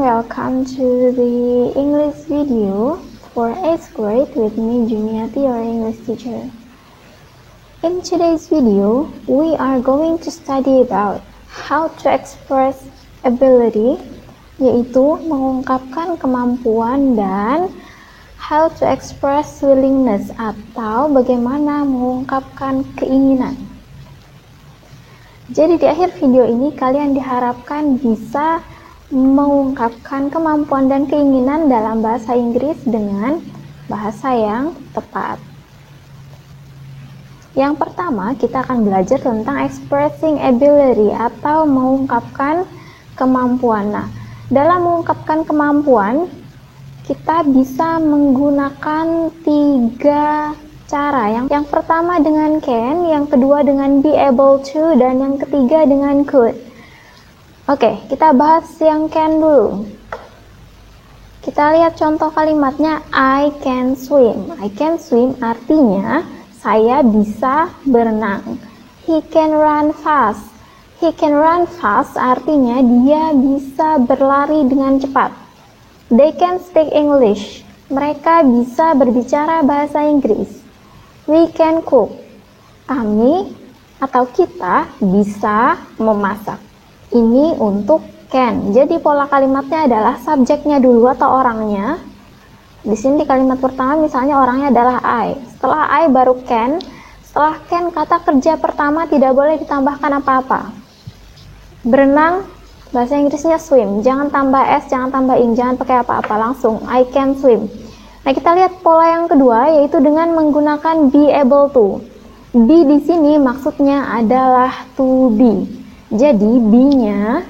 welcome to the English video for 8th grade with me, Juniati, your English teacher. In today's video, we are going to study about how to express ability, yaitu mengungkapkan kemampuan, dan how to express willingness, atau bagaimana mengungkapkan keinginan. Jadi di akhir video ini kalian diharapkan bisa mengungkapkan kemampuan dan keinginan dalam bahasa Inggris dengan bahasa yang tepat. Yang pertama, kita akan belajar tentang expressing ability atau mengungkapkan kemampuan. Nah, dalam mengungkapkan kemampuan, kita bisa menggunakan 3 cara. Yang pertama dengan can, yang kedua dengan be able to, dan yang ketiga dengan could. Oke, kita bahas yang can dulu. Kita lihat contoh kalimatnya, I can swim. I can swim artinya saya bisa berenang. He can run fast. He can run fast artinya dia bisa berlari dengan cepat. They can speak English. Mereka bisa berbicara bahasa Inggris. We can cook. Kami atau kita bisa memasak. Ini untuk can. Jadi pola kalimatnya adalah subjeknya dulu atau orangnya. Di sini di kalimat pertama misalnya orangnya adalah I. Setelah I baru can. Setelah can kata kerja pertama tidak boleh ditambahkan apa-apa. Berenang bahasa Inggrisnya swim. Jangan tambah s, jangan tambah in, jangan pakai apa-apa, langsung I can swim. Nah, kita lihat pola yang kedua, yaitu dengan menggunakan be able to. Be di sini maksudnya adalah to be. Jadi, be-nya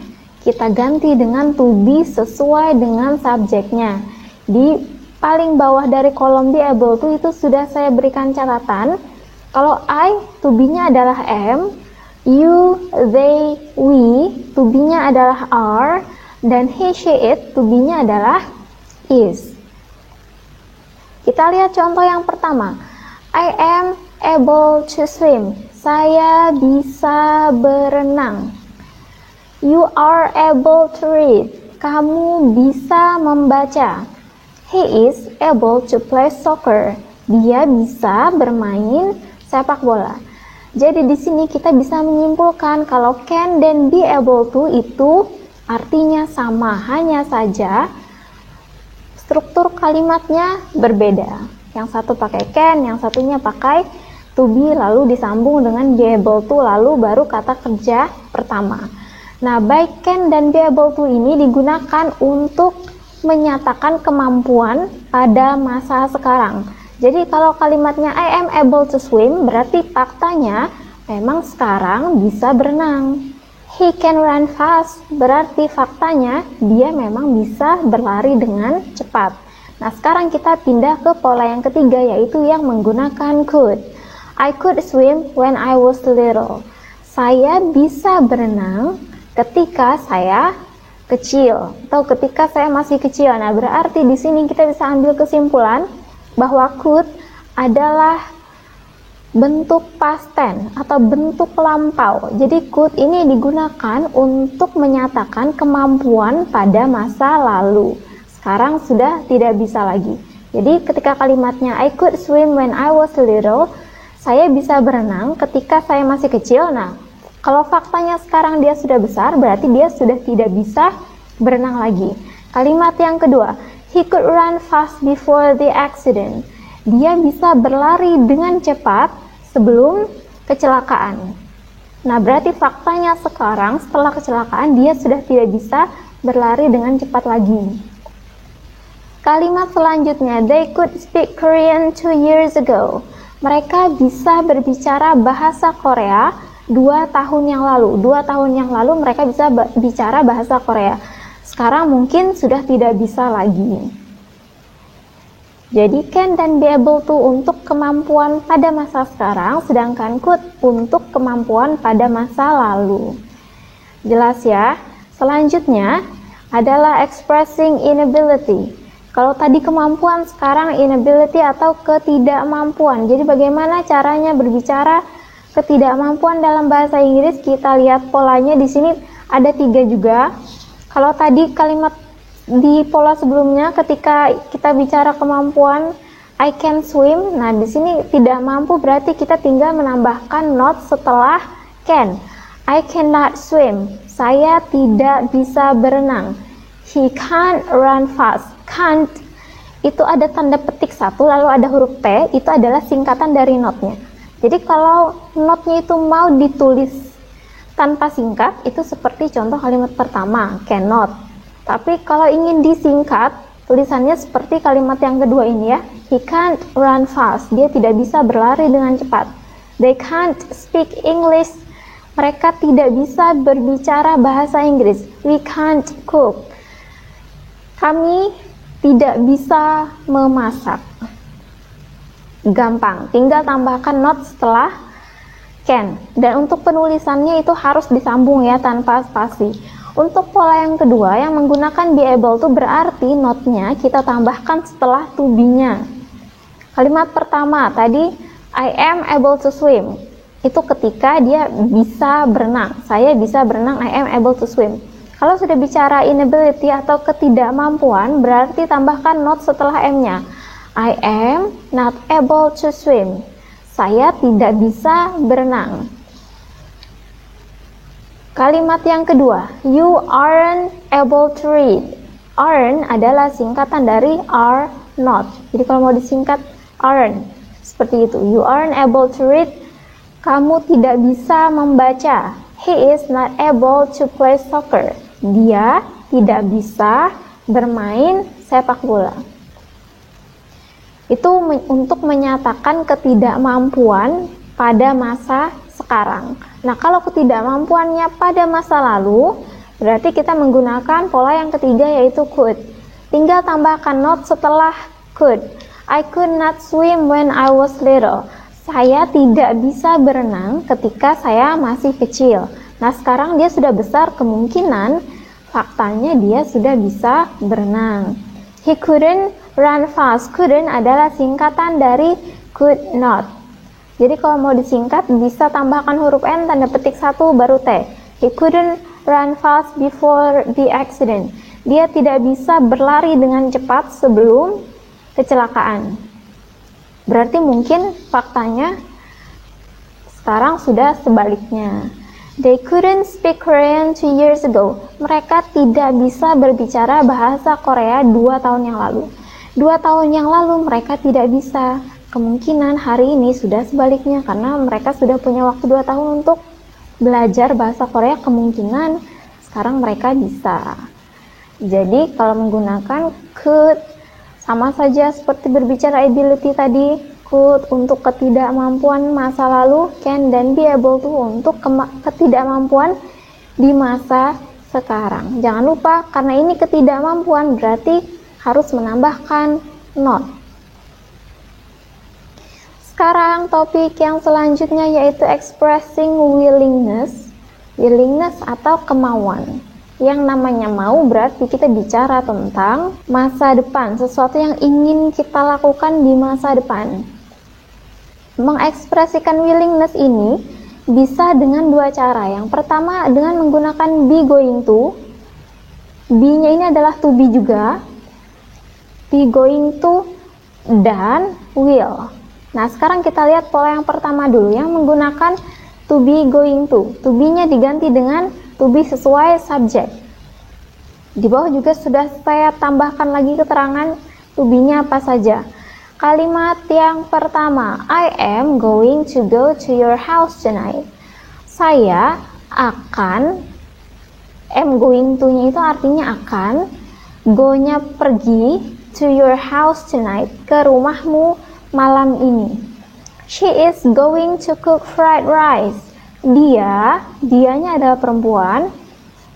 kita ganti dengan to be sesuai dengan subjeknya. Di paling bawah dari kolom be able to itu sudah saya berikan catatan. Kalau I, to be-nya adalah am. You, they, we, to be-nya adalah are. Dan he, she, it, to be-nya adalah is. Kita lihat contoh yang pertama. I am able to swim. Saya bisa berenang. You are able to read. Kamu bisa membaca. He is able to play soccer. Dia bisa bermain sepak bola. Jadi di sini kita bisa menyimpulkan kalau can dan be able to itu artinya sama, hanya saja struktur kalimatnya berbeda. Yang satu pakai can, yang satunya pakai to be, lalu disambung dengan be able to, lalu baru kata kerja pertama. Nah, baik can dan be able to ini digunakan untuk menyatakan kemampuan pada masa sekarang. Jadi kalau kalimatnya I am able to swim, berarti faktanya memang sekarang bisa berenang. He can run fast, berarti faktanya dia memang bisa berlari dengan cepat. Nah, sekarang kita pindah ke pola yang ketiga, yaitu yang menggunakan could. I could swim when I was little. Saya bisa berenang ketika saya kecil, atau ketika saya masih kecil. Nah, berarti di sini kita bisa ambil kesimpulan bahwa could adalah bentuk past tense atau bentuk lampau. Jadi could ini digunakan untuk menyatakan kemampuan pada masa lalu. Sekarang sudah tidak bisa lagi. Jadi ketika kalimatnya I could swim when I was little, saya bisa berenang ketika saya masih kecil. Nah, kalau faktanya sekarang dia sudah besar, berarti dia sudah tidak bisa berenang lagi. Kalimat yang kedua, he could run fast before the accident. Dia bisa berlari dengan cepat sebelum kecelakaan. Nah, berarti faktanya sekarang setelah kecelakaan dia sudah tidak bisa berlari dengan cepat lagi. Kalimat selanjutnya, they could speak Korean 2 years ago. Mereka bisa berbicara bahasa Korea 2 tahun yang lalu. 2 tahun yang lalu mereka bisa bicara bahasa Korea. Sekarang mungkin sudah tidak bisa lagi. Jadi can dan be able to untuk kemampuan pada masa sekarang, sedangkan could untuk kemampuan pada masa lalu. Jelas ya? Selanjutnya adalah expressing inability. Kalau tadi kemampuan, sekarang inability atau ketidakmampuan. Jadi bagaimana caranya berbicara ketidakmampuan dalam bahasa Inggris? Kita lihat polanya di sini ada 3 juga. Kalau tadi kalimat Di pola sebelumnya ketika kita bicara kemampuan I can swim, nah di sini tidak mampu berarti kita tinggal menambahkan not setelah can. I cannot swim, saya tidak bisa berenang. He can't run fast. Can't itu ada tanda petik satu lalu ada huruf T, itu adalah singkatan dari notnya. Jadi kalau notnya itu mau ditulis tanpa singkat, itu seperti contoh kalimat pertama, cannot. Tapi kalau ingin disingkat, tulisannya seperti kalimat yang kedua ini ya. He can't run fast, dia tidak bisa berlari dengan cepat. They can't speak English, mereka tidak bisa berbicara bahasa Inggris. We can't cook, kami tidak bisa memasak. Gampang, tinggal tambahkan not setelah can. Dan untuk penulisannya itu harus disambung ya, tanpa spasi. Untuk pola yang kedua yang menggunakan be able to berarti notnya kita tambahkan setelah to be-nya. Kalimat pertama tadi I am able to swim, itu ketika dia bisa berenang. Saya bisa berenang, I am able to swim. Kalau sudah bicara inability atau ketidakmampuan, berarti tambahkan not setelah M-nya. I am not able to swim. Saya tidak bisa berenang. Kalimat yang kedua, you aren't able to read. Aren't adalah singkatan dari are not. Jadi kalau mau disingkat, aren't. Seperti itu. You aren't able to read. Kamu tidak bisa membaca. He is not able to play soccer. Dia tidak bisa bermain sepak bola. Itu untuk menyatakan ketidakmampuan pada masa sekarang. Nah, kalau ketidakmampuannya pada masa lalu, berarti kita menggunakan pola yang ketiga yaitu could. Tinggal tambahkan not setelah could. I could not swim when I was little. Saya tidak bisa berenang ketika saya masih kecil. Nah, sekarang dia sudah besar, kemungkinan faktanya dia sudah bisa berenang. He couldn't run fast. Couldn't adalah singkatan dari could not. Jadi kalau mau disingkat bisa tambahkan huruf N, tanda petik 1 baru T. He couldn't run fast before the accident. Dia tidak bisa berlari dengan cepat sebelum kecelakaan. Berarti mungkin faktanya sekarang sudah sebaliknya. They couldn't speak Korean 2 years ago. Mereka tidak bisa berbicara bahasa Korea 2 tahun yang lalu. 2 tahun yang lalu mereka tidak bisa. Kemungkinan hari ini sudah sebaliknya karena mereka sudah punya waktu 2 tahun untuk belajar bahasa Korea. Kemungkinan sekarang mereka bisa. Jadi kalau menggunakan could sama saja seperti berbicara ability tadi. Could untuk ketidakmampuan masa lalu, can dan be able to untuk ketidakmampuan di masa sekarang. Jangan lupa karena ini ketidakmampuan berarti harus menambahkan not. Sekarang topik yang selanjutnya yaitu expressing willingness. Willingness atau kemauan. Yang namanya mau berarti kita bicara tentang masa depan, sesuatu yang ingin kita lakukan di masa depan. Mengekspresikan willingness ini bisa dengan 2 cara. Yang pertama dengan menggunakan be going to. Be-nya ini adalah to be juga. Be going to dan will. Nah, sekarang kita lihat pola yang pertama dulu yang menggunakan to be going to. To be-nya diganti dengan to be sesuai subjek. Di bawah juga sudah saya tambahkan lagi keterangan to be-nya apa saja. Kalimat yang pertama, I am going to go to your house tonight. Saya akan, am going to-nya itu artinya akan, go-nya pergi, to your house tonight, ke rumahmu malam ini. She is going to cook fried rice. Dianya adalah perempuan.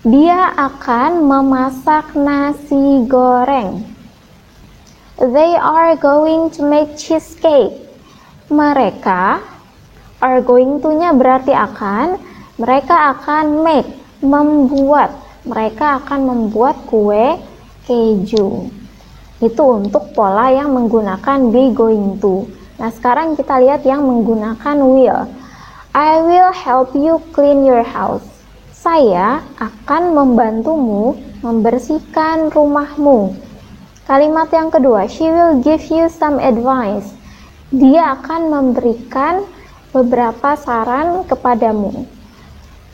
Dia akan memasak nasi goreng. They are going to make cheesecake. Mereka, are going to-nya berarti akan, mereka akan make, membuat. Mereka akan membuat kue keju. Itu untuk pola yang menggunakan be going to. Nah, sekarang kita lihat yang menggunakan will. I will help you clean your house. Saya akan membantumu membersihkan rumahmu. Kalimat yang kedua, she will give you some advice. Dia akan memberikan beberapa saran kepadamu.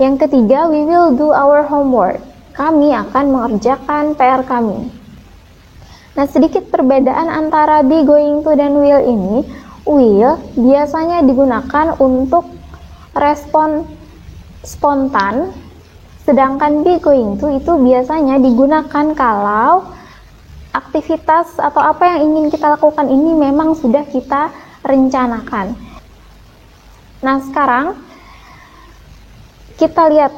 Yang ketiga, we will do our homework. Kami akan mengerjakan PR kami. Nah, sedikit perbedaan antara be, going to, dan will ini. Will biasanya digunakan untuk respon spontan, sedangkan be, going to itu biasanya digunakan kalau aktivitas atau apa yang ingin kita lakukan ini memang sudah kita rencanakan. Nah, sekarang kita lihat,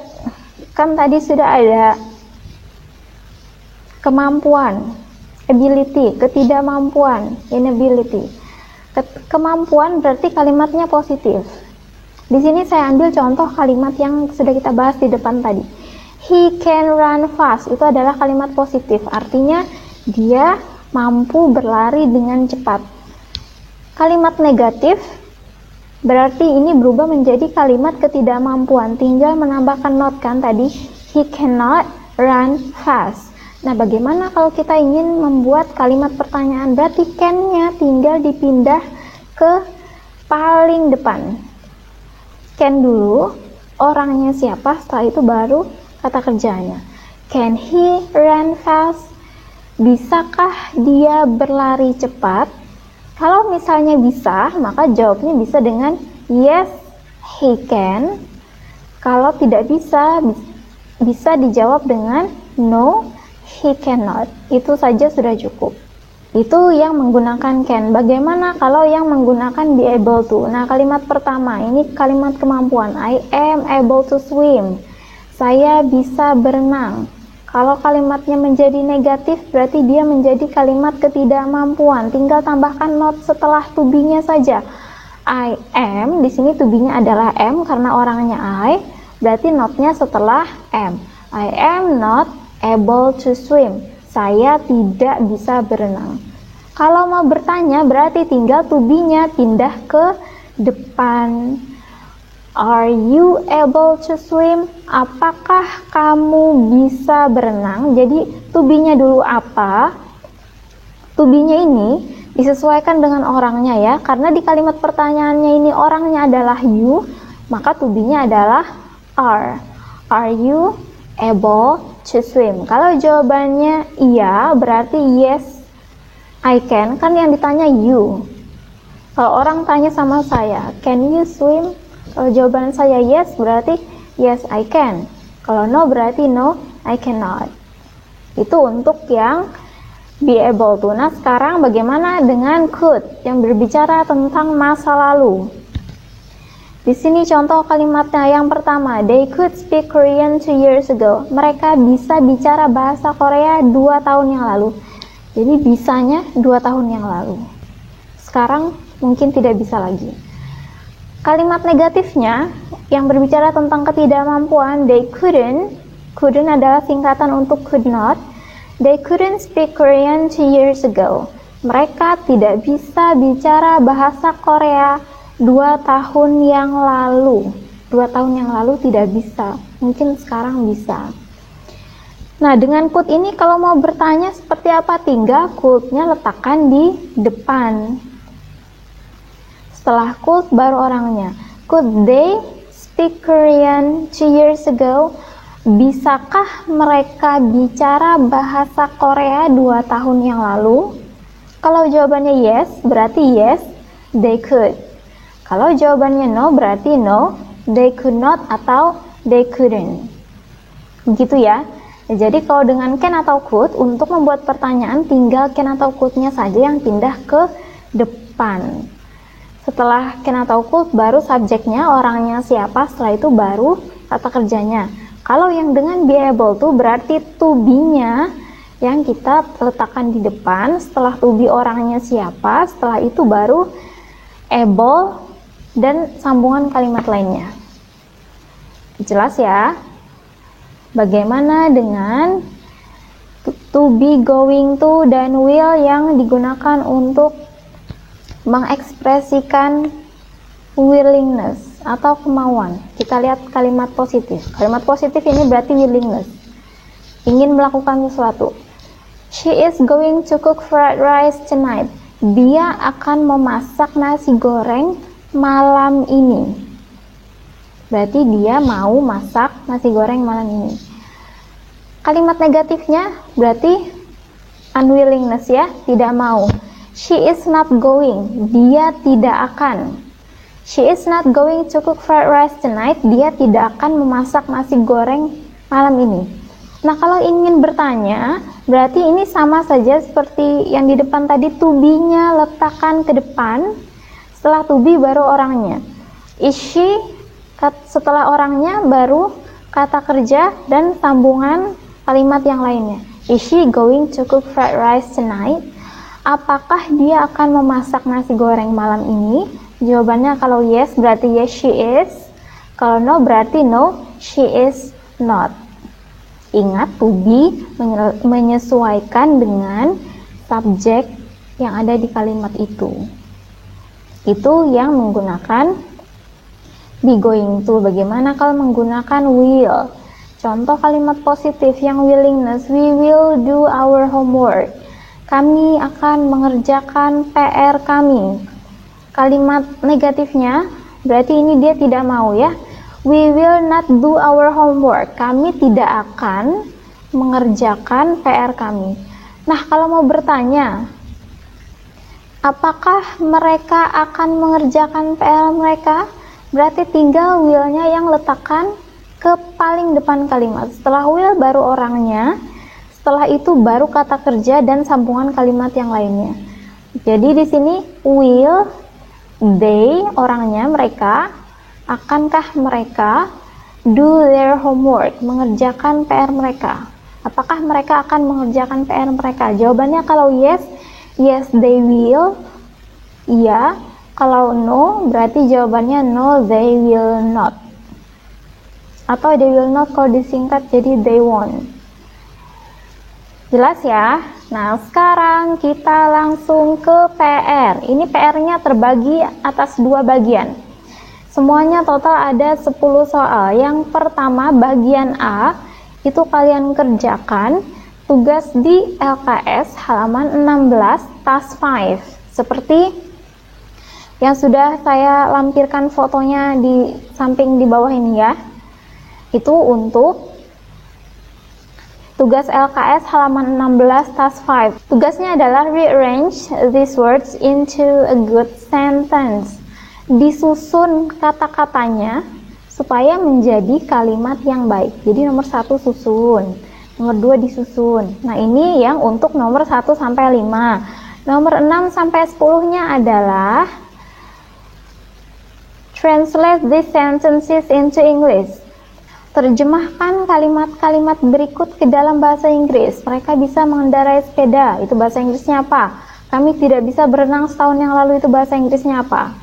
kan tadi sudah ada kemampuan, ability, ketidakmampuan, inability. Kemampuan berarti kalimatnya positif. Di sini saya ambil contoh kalimat yang sudah kita bahas di depan tadi. He can run fast, itu adalah kalimat positif, artinya dia mampu berlari dengan cepat. Kalimat negatif berarti ini berubah menjadi kalimat ketidakmampuan, tinggal menambahkan not kan tadi, he cannot run fast. Nah, bagaimana kalau kita ingin membuat kalimat pertanyaan? Berarti can-nya tinggal dipindah ke paling depan. Can dulu, orangnya siapa, setelah itu baru kata kerjanya. Can he run fast? Bisakah dia berlari cepat? Kalau misalnya bisa, maka jawabnya bisa dengan yes, he can. Kalau tidak bisa, bisa dijawab dengan no, he cannot. Itu saja sudah cukup. Itu yang menggunakan can. Bagaimana kalau yang menggunakan be able to? Nah, kalimat pertama ini kalimat kemampuan. I am able to swim. Saya bisa berenang. Kalau kalimatnya menjadi negatif, berarti dia menjadi kalimat ketidakmampuan. Tinggal tambahkan not setelah to be-nya saja. I am, di sini to be-nya adalah am karena orangnya I, berarti not-nya setelah am. I am not able to swim. Saya tidak bisa berenang. Kalau mau bertanya, berarti tinggal to be-nya pindah ke depan. Are you able to swim? Apakah kamu bisa berenang? Jadi to be-nya dulu apa? To be-nya ini disesuaikan dengan orangnya ya. Karena di kalimat pertanyaannya ini orangnya adalah you, maka to be-nya adalah are. Are you able to swim? Kalau jawabannya iya, berarti yes, I can. Kan yang ditanya you. Kalau orang tanya sama saya, can you swim? Kalau jawaban saya yes, berarti yes, I can. Kalau no, berarti no, I cannot. Itu untuk yang be able to. Nah, sekarang bagaimana dengan could yang berbicara tentang masa lalu? Di sini contoh kalimatnya yang pertama, they could speak Korean 2 years ago. Mereka bisa bicara bahasa Korea 2 tahun yang lalu. Jadi bisanya 2 tahun yang lalu. Sekarang mungkin tidak bisa lagi. Kalimat negatifnya yang berbicara tentang ketidakmampuan, they couldn't. Couldn't adalah singkatan untuk could not. They couldn't speak Korean 2 years ago. Mereka tidak bisa bicara bahasa Korea 2 tahun yang lalu. 2 tahun yang lalu tidak bisa. Mungkin sekarang bisa. Nah, dengan could ini kalau mau bertanya seperti apa, tinggal could-nya letakkan di depan. Setelah could baru orangnya. Could they speak Korean 2 years ago? Bisakah mereka bicara bahasa Korea 2 tahun yang lalu? Kalau jawabannya yes, berarti yes, they could. Kalau jawabannya no, berarti no, they could not atau they couldn't. Begitu ya. Jadi kalau dengan can atau could, untuk membuat pertanyaan tinggal can atau could-nya saja yang pindah ke depan. Setelah can atau could, baru subjeknya, orangnya siapa, setelah itu baru kata kerjanya. Kalau yang dengan be able to, berarti to be-nya yang kita letakkan di depan, setelah to be orangnya siapa, setelah itu baru able dan sambungan kalimat lainnya. Jelas ya? Bagaimana dengan to be, going to, dan will yang digunakan untuk mengekspresikan willingness atau kemauan? Kita lihat kalimat positif. Kalimat positif ini berarti willingness. ingin melakukan sesuatu. She is going to cook fried rice tonight. Dia akan memasak nasi goreng malam ini. Berarti dia mau masak nasi goreng malam ini. Kalimat negatifnya berarti unwillingness ya, tidak mau. She is not going. Dia tidak akan. She is not going to cook fried rice tonight. Dia tidak akan memasak nasi goreng malam ini. Nah, kalau ingin bertanya, berarti ini sama saja seperti yang di depan tadi, to be-nya letakkan ke depan, setelah to be baru orangnya. Is she, setelah orangnya baru kata kerja dan sambungan kalimat yang lainnya. Is she going to cook fried rice tonight? Apakah dia akan memasak nasi goreng malam ini? Jawabannya kalau yes berarti yes she is. Kalau no berarti no she is not. Ingat, to be menyesuaikan dengan subjek yang ada di kalimat itu. Itu yang menggunakan be going to. Bagaimana kalau menggunakan will? Contoh kalimat positif yang willingness, we will do our homework. Kami akan mengerjakan PR kami. Kalimat negatifnya berarti ini dia tidak mau ya. We will not do our homework. Kami tidak akan mengerjakan PR kami. Nah, kalau mau bertanya, apakah mereka akan mengerjakan PR mereka? Berarti tinggal will-nya yang letakkan ke paling depan kalimat. Setelah will baru orangnya, setelah itu baru kata kerja dan sambungan kalimat yang lainnya. Jadi di sini will, they, orangnya, mereka. Akankah mereka do their homework, mengerjakan PR mereka? Apakah mereka akan mengerjakan PR mereka? Jawabannya kalau yes, yes they will. Iya. Kalau no, berarti jawabannya no, they will not. Atau they will not kalau disingkat jadi they won't. Jelas ya? Nah, sekarang kita langsung ke PR. Ini PR-nya terbagi atas dua bagian. Semuanya total ada 10 soal. Yang pertama bagian A, itu kalian kerjakan tugas di LKS halaman 16 task 5. Seperti yang sudah saya lampirkan fotonya di samping di bawah ini ya. Itu untuk tugas LKS halaman 16 task 5. Tugasnya adalah rearrange these words into a good sentence. Disusun kata-katanya supaya menjadi kalimat yang baik. Jadi nomor 1 susun, nomor 2 disusun. Nah, ini yang untuk nomor 1 sampai 5. Nomor 6 sampai 10-nya adalah translate these sentences into English. Terjemahkan kalimat-kalimat berikut ke dalam bahasa Inggris. Mereka bisa mengendarai sepeda, itu bahasa Inggrisnya apa? Kami tidak bisa berenang setahun yang lalu, itu bahasa Inggrisnya apa?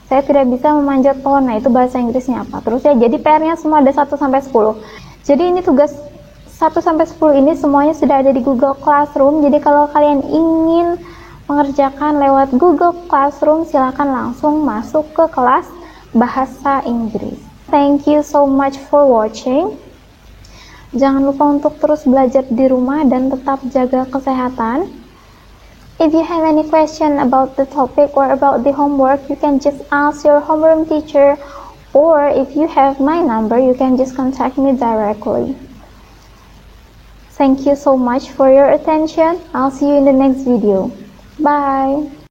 Saya tidak bisa memanjat pohon, nah itu bahasa Inggrisnya apa? Terus ya, jadi PR-nya semua ada 1 sampai 10. Jadi ini tugas 1 sampai 10 ini semuanya sudah ada di Google Classroom. Jadi kalau kalian ingin mengerjakan lewat Google Classroom, silakan langsung masuk ke kelas bahasa Inggris. Thank you so much for watching. Jangan lupa untuk terus belajar di rumah dan tetap jaga kesehatan. If you have any question about the topic or about the homework, you can just ask your homeroom teacher, or if you have my number, you can just contact me directly. Thank you so much for your attention. I'll see you in the next video. Bye.